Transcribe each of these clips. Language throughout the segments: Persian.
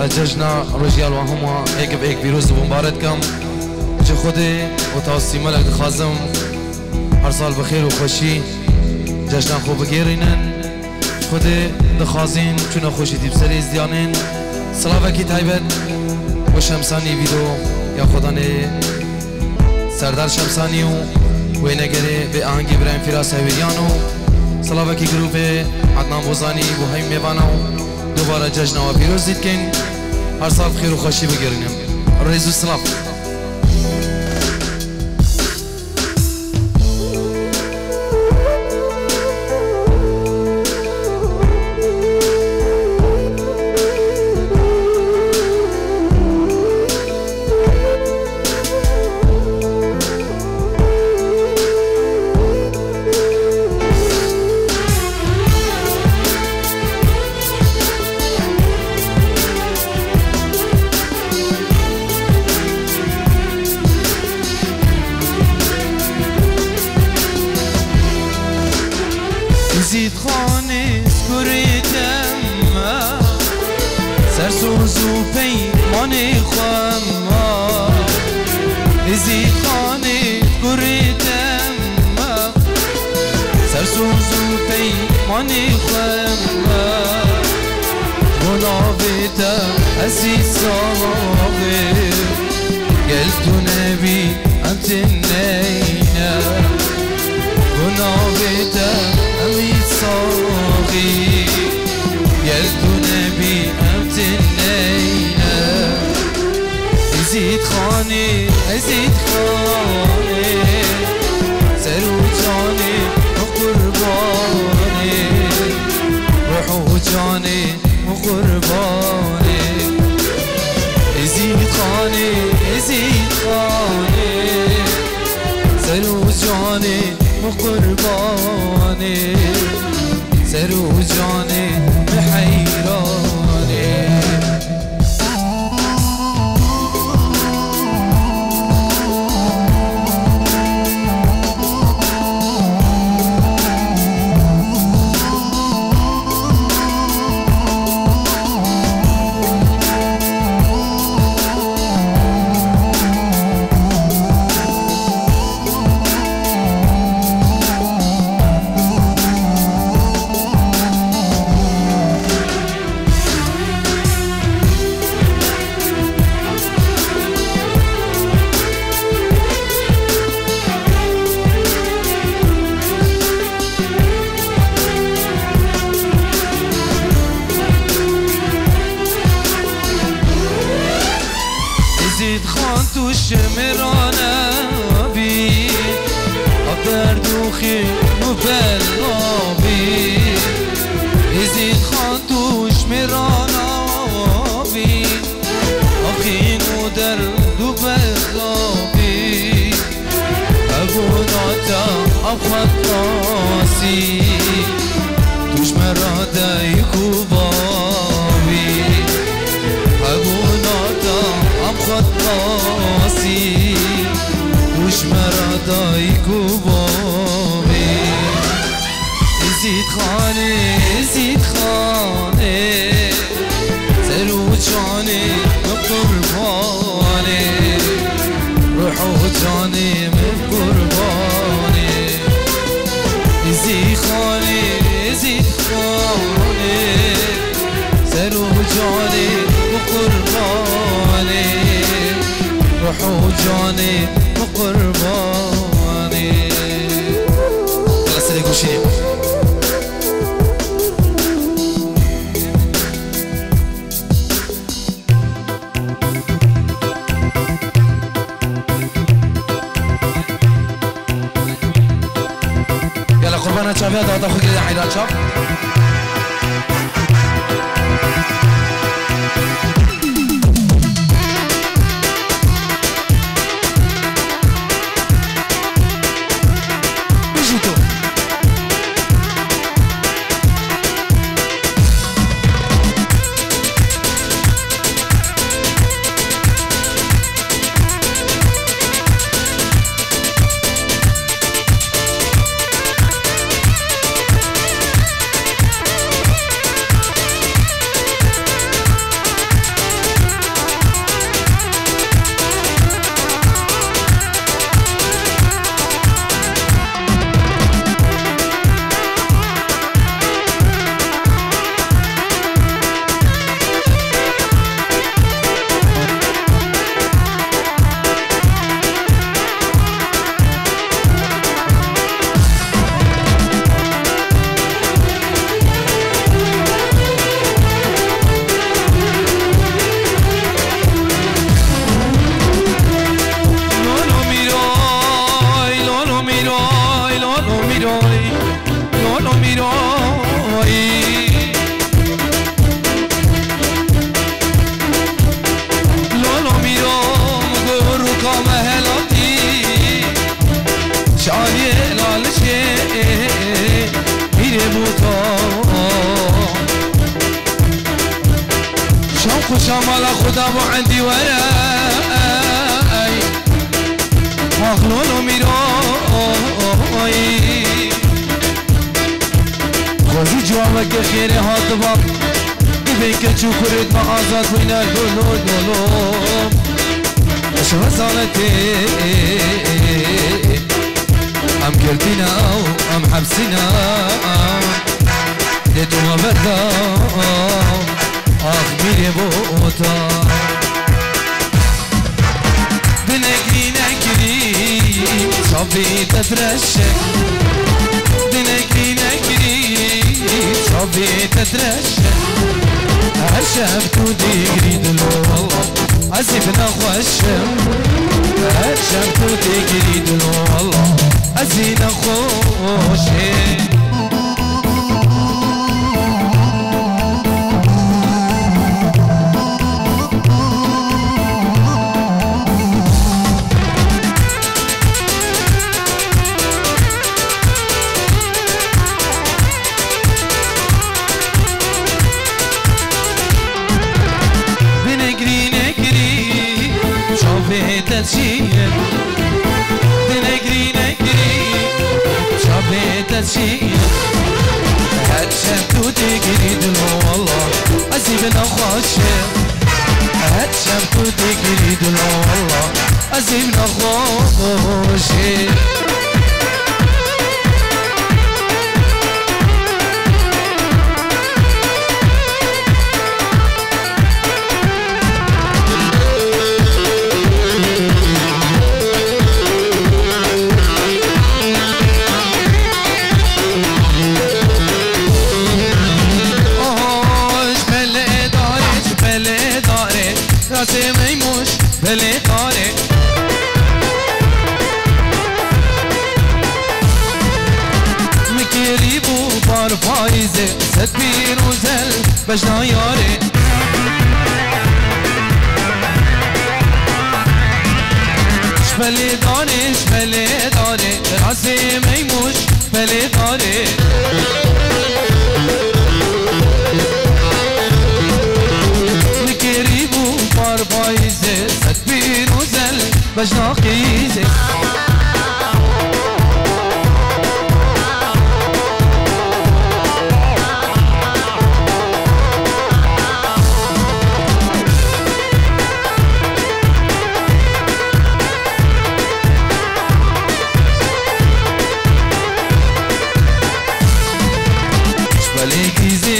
ججنا رجال وهما هيك بهيك بيروز ومبارككم جا خودي وتوصي ملك خازم هر سال بخير وخوشي ججنا خوب بگیرینن خودي دخازين چون خوشی دیب سری ازدیانین سلاوه کی تایبت و شمسانی ویدو یا خدانه سردار شمسانی و نگره به آهنگی برایم فراس هویریانو سلاوه کی گروه عدنان بوزانی و هیم میوانو دوباره جشن و پیروز دید کن هر سال بخیر و خوشی بگیرینم ریزو سلاف زید خانه سکریتم سرسوز و پیمان خواهم زید خانه سکریتم سرسوز و پیمان خواهم منابتم عزیز صاغر گل تو نبی انت نینه منابتم أميت صاغي يلدو نبي أمت النينة يزيد خاني يزيد خاني سرو جاني وقرباني روحو جاني وقرباني يزيد خاني يزيد خاني سرو جاني وقرباني سرو جاني بحيراني يزيد خان تو شمرانه بي أقدر دوخي مبلغابي يزيد خان تو شمرانه بي أخين ودر دو بلغابي أبو ناتا أبخط ناسي توش مرادا يكوبابي أبو ناتا أبخط ناسي وش مرضى يكوبامي يزيد خاني يزيد خاني سرو جاني بقرباني روحو جاني بقرباني يزيد خاني يزيد خاني سرو جاني بقرباني روحو جاني بقرباني يلا سري قوشيني يلا قربانا شافيا دادا خوكي يا حيدان شاف میرایی لولو میرایی لولو میرام گرو کام هلاتی شایی لالشه میره بوتا شام خوشم على خدا و عندي وراي مخلون و میرایی خوزی جوامك خیره هات باب ببین که چو کرد ما آزاد بینه دولو دولو شو زالتي ام كردينا ام حبسنا لدو ما بردا آخ میره بوتا دنگی نگری صافی تترشک دنگی نگری صافي تترشح هر شب تو تجري دلو والله عزيفنا خوشم هر شب تو تجري دلو والله عزينا خوشم تشيل دنقري نقري شافي تشيل هاتشمتو تقري دلو والله عزيبنا خوشم هاتشمتو تقري دلو والله عزيبنا خوشم بله داره مکری بو بار پایزه ست پیروزل بجنا یاره شبله داره راسه میموش بله داره مکری بو بار پایزه بجنا خيزي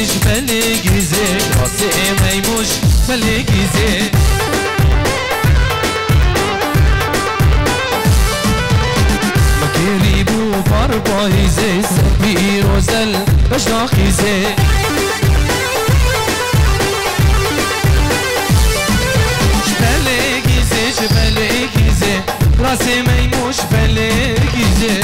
شبالي جيزي راسي ميموش شبالي جيزي پاییزه سپیر و زل بجنا خیزه شبله گیزه راس میموش بله گیزه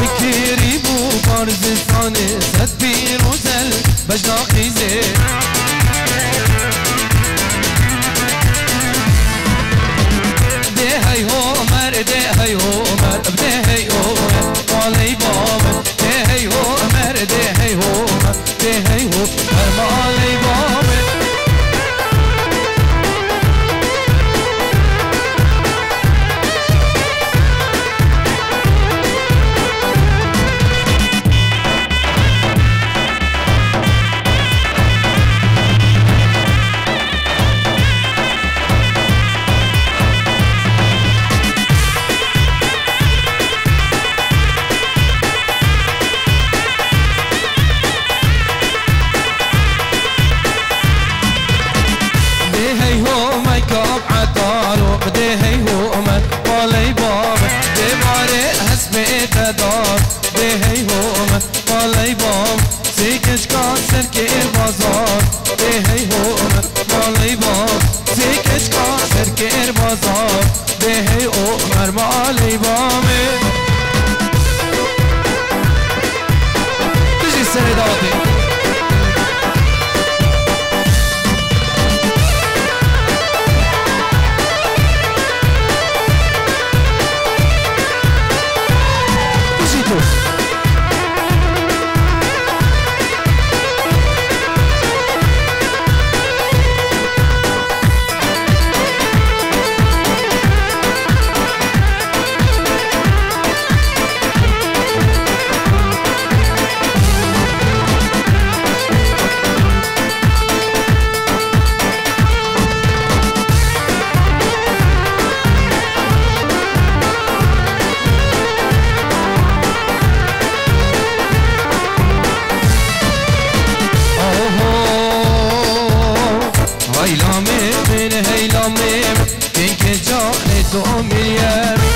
بکری بو بارزستانه سپیر و زل بجنا خیزه هی عمر ده هی عمر ده هی عمر مالی بابا ده هی عمر ده هی عمر ده هی عمر مالی بابا تو میریمی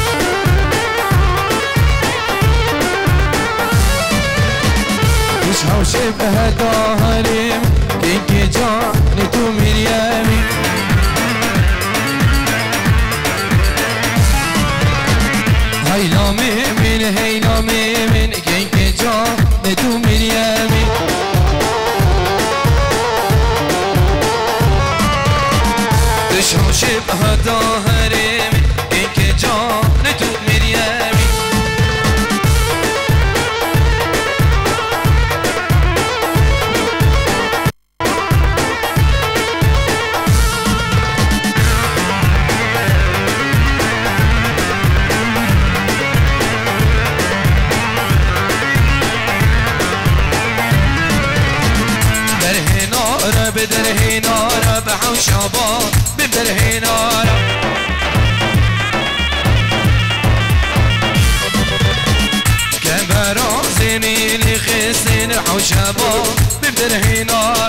مش هوشي بهداهريم كينكي جاني تو مريمي هيلا من هيلا من كينكي جاني تو مريمي مش هوشي بهداهريم كينكي جاني تو مريمي بدر هنارا بحوشابا بدر هنارا كبرا زيني لخسين حوشابا بدر هنارا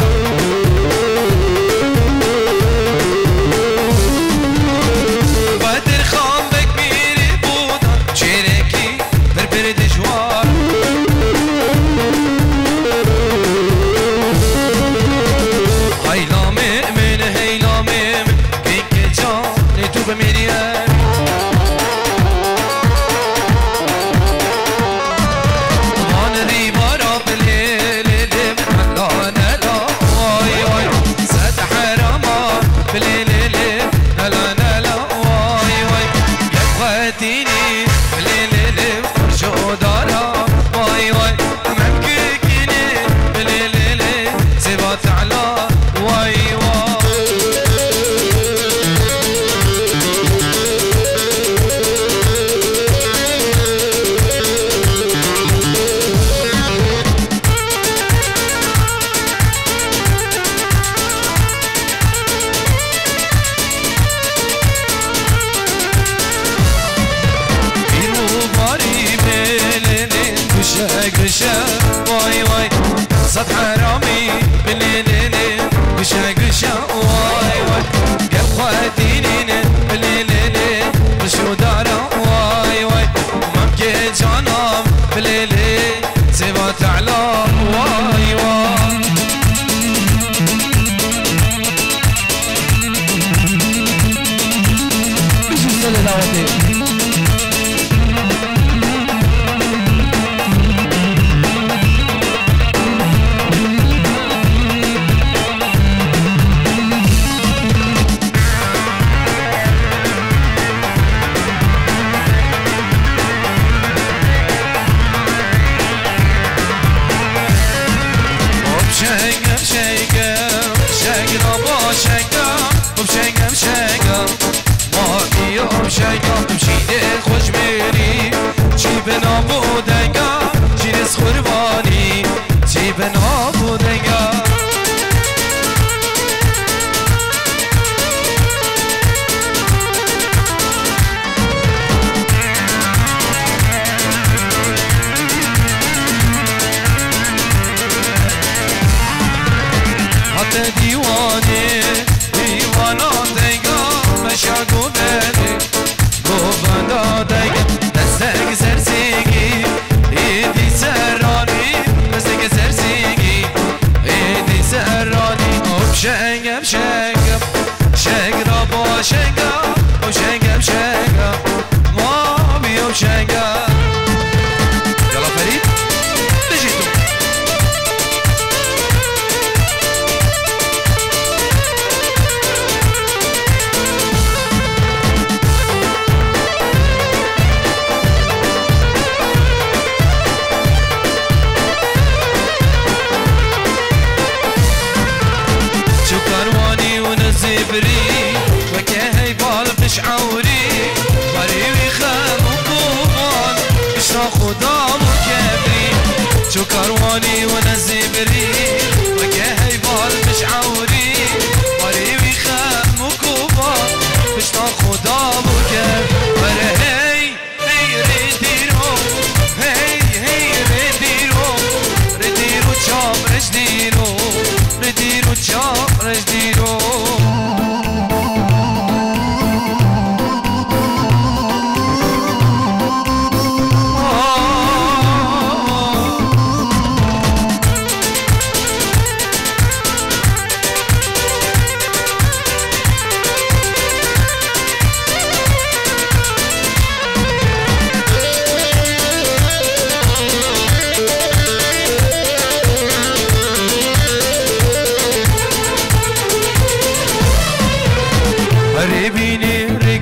بدر خام بكبيري بودا شيركي بربر دجوار هيلا من هيلا من كيك جاني تو بمريم وان ريبارا بالليل لا لا واي واي سد حرما بالليل لا لا واي واي يا خواتيني بالليل فرشو دارا واي واي ممكيكيني بالليل سبات على واي واي قشا واي واي صد حرامي بالليل قشا قشا واي واي قل خواتينين بالليل بشو دارا واي واي ممكن جانام بالليل سبات اعلام واي واي بشو سلالاتي شايقة بمشيدي خوش ميري جيبن ابو دنگا جيرس خرباني جيبن ابو دنگا حتى ديواني ديوانا دنگا مشاقو بني گوبندا دگه دستگ سرسیگی ایدی سرانی دستگ سرسیگی ایدی سرانی اوب شنگم شنگم شنگ را با شنگم اوب شنگم شنگم ما بیوب شنگم یلا فرید بجی تو زبري وكهي بالفش عوري مريوي خام وقوبان اشرا خدا مكبري شو كرواني وانا زبري وكهي بالفش عوري مريوي خام وقوبان اشرا خدا مكبري هي هي رديرو هي هي رديرو رديرو شام رجديرو رديرو شام رجديرو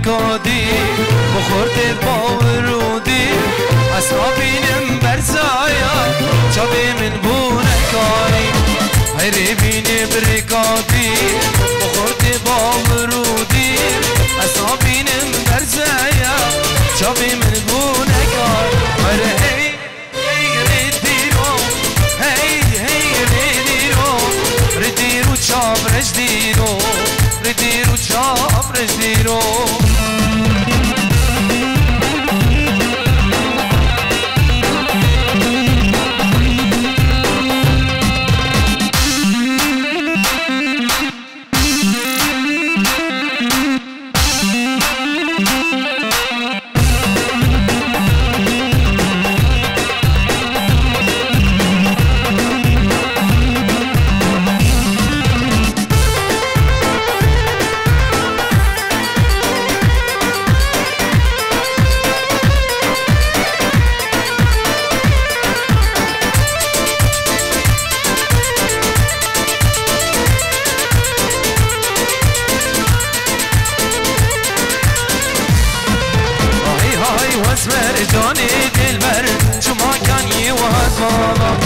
برکادی بخورد باورودی اصابینم برزایا چابی من بونه کاری هیری بینی برکادی بخورد باورودی اصابینم برزایا چابی من بونه کاری هی ردیرو چاب رجدیرو ردیرو چاب رجدیرو اسمر جاني دلبر شو ما كان يوهد ماما